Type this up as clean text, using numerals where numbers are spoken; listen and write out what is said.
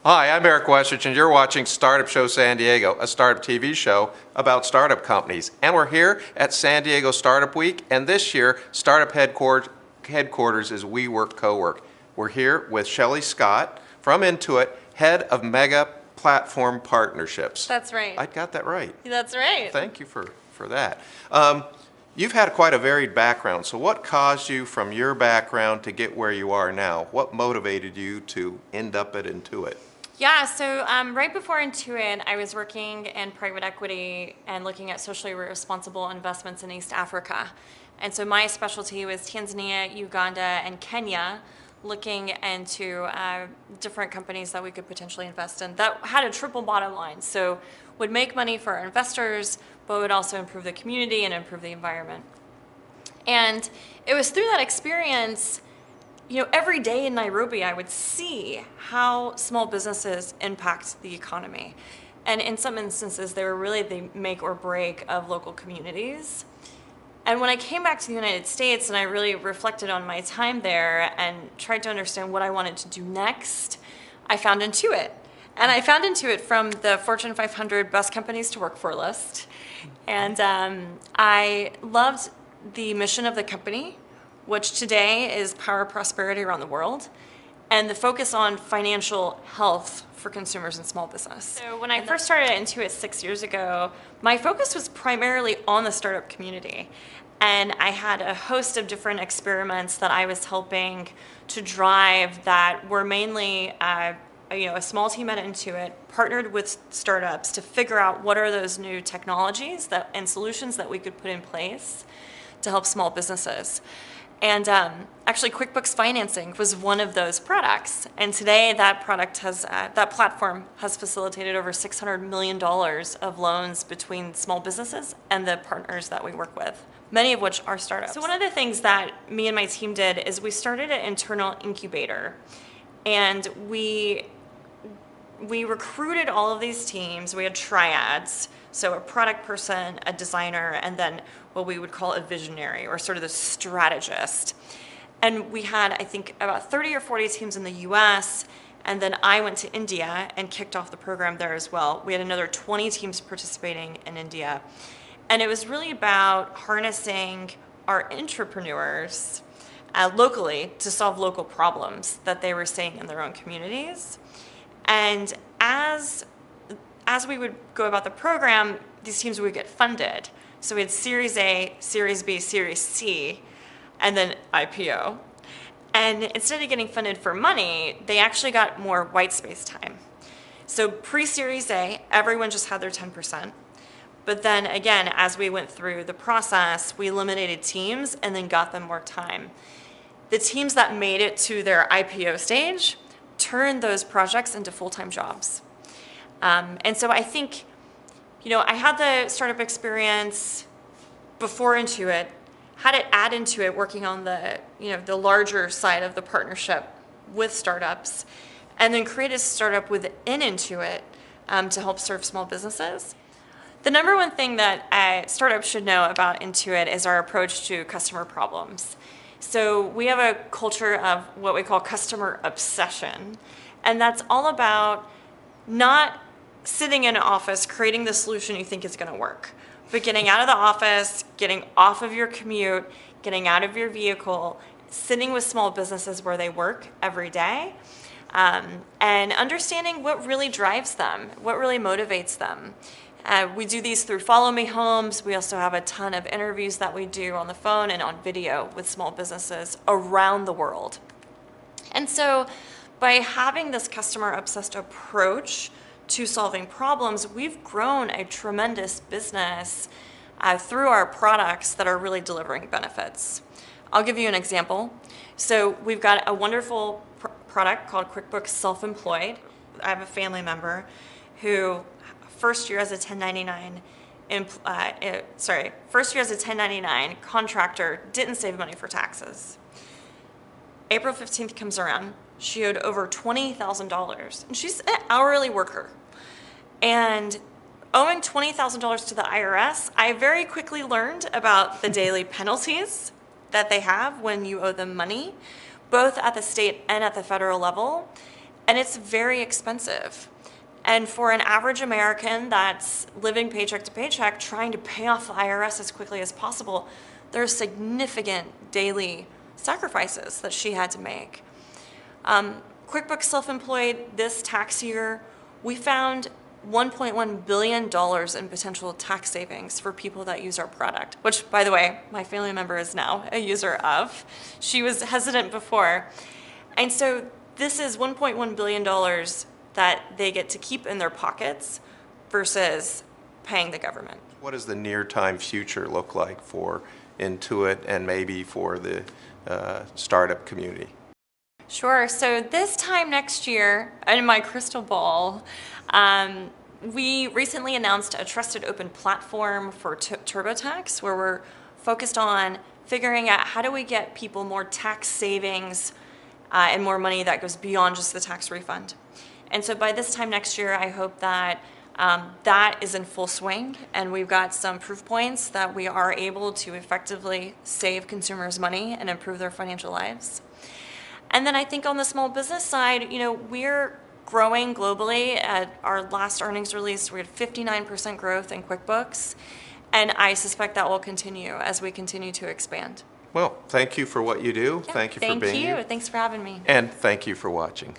Hi, I'm Eric Westreich, and you're watching Startup Show San Diego, a startup TV show about startup companies. And we're here at San Diego Startup Week, and this year, Startup Headquarters is WeWork Cowork. We're here with Shelly Scott from Intuit, Head of Mega Platform Partnerships. That's right. I got that right. That's right. Thank you for that. You've had quite a varied background, so what caused you from your background to get where you are now? What motivated you to end up at Intuit? Yeah, so right before Intuit, I was working in private equity and looking at socially responsible investments in East Africa. And so my specialty was Tanzania, Uganda, and Kenya, looking into different companies that we could potentially invest in that had a triple bottom line. So would make money for our investors, but would also improve the community and improve the environment. And it was through that experience, every day in Nairobi, I would see how small businesses impact the economy. And in some instances, they were really the make or break of local communities. And when I came back to the United States and I really reflected on my time there and tried to understand what I wanted to do next, I found Intuit. And I found Intuit from the Fortune 500 Best Companies to Work For list. And I loved the mission of the company, which today is power prosperity around the world, and the focus on financial health for consumers and small business. So when I first started at Intuit 6 years ago, my focus was primarily on the startup community. And I had a host of different experiments that I was helping to drive that were mainly a small team at Intuit partnered with startups to figure out what are those new technologies and solutions that we could put in place to help small businesses. And actually, QuickBooks Financing was one of those products. And today, that platform has facilitated over $600 million of loans between small businesses and the partners that we work with, many of which are startups. So one of the things that me and my team did is we started an internal incubator. And we recruited all of these teams. We had triads, so a product person, a designer, and then what we would call a visionary, or sort of the strategist. And we had, I think, about 30 or 40 teams in the US, and then I went to India and kicked off the program there as well. We had another 20 teams participating in India. And it was really about harnessing our entrepreneurs locally to solve local problems that they were seeing in their own communities. And as we would go about the program, these teams would get funded. So we had Series A, Series B, Series C, and then IPO. And instead of getting funded for money, they actually got more white space time. So pre-Series A, everyone just had their 10%. But then again, as we went through the process, we eliminated teams and then got them more time. The teams that made it to their IPO stage turned those projects into full-time jobs. And so I think, I had the startup experience before Intuit, had it add Intuit working on the larger side of the partnership with startups, and then created a startup within Intuit to help serve small businesses. The number one thing that startups should know about Intuit is our approach to customer problems. So we have a culture of what we call customer obsession, and that's all about not sitting in an office creating the solution you think is going to work, but getting out of the office, getting off of your commute, getting out of your vehicle, sitting with small businesses where they work every day, and understanding what really drives them, what really motivates them. We do these through Follow Me Homes. We also have a ton of interviews that we do on the phone and on video with small businesses around the world. And so by having this customer-obsessed approach to solving problems, we've grown a tremendous business through our products that are really delivering benefits. I'll give you an example. So we've got a wonderful product called QuickBooks Self-Employed. I have a family member who first year as a 1099 contractor didn't save money for taxes. April 15th comes around, she owed over $20,000, and she's an hourly worker. And owing $20,000 to the IRS, I very quickly learned about the daily penalties that they have when you owe them money, both at the state and at the federal level. and it's very expensive. And for an average American that's living paycheck to paycheck, trying to pay off the IRS as quickly as possible, there are significant daily sacrifices that she had to make. QuickBooks Self-Employed this tax year, we found $1.1 billion in potential tax savings for people that use our product, which, by the way, my family member is now a user of. She was hesitant before. And so this is $1.1 billion that they get to keep in their pockets versus paying the government. What does the near-time future look like for Intuit and maybe for the startup community? Sure. So this time next year, in my crystal ball, we recently announced a trusted open platform for TurboTax, where we're focused on figuring out how do we get people more tax savings and more money that goes beyond just the tax refund. And so by this time next year, I hope that that is in full swing, and we've got some proof points that we are able to effectively save consumers money and improve their financial lives. And then I think on the small business side, we're growing globally. At our last earnings release, we had 59% growth in QuickBooks, and I suspect that will continue as we continue to expand. Well, thank you for what you do. Yeah, thank you for being here. Thank you. Thanks for having me. And thank you for watching.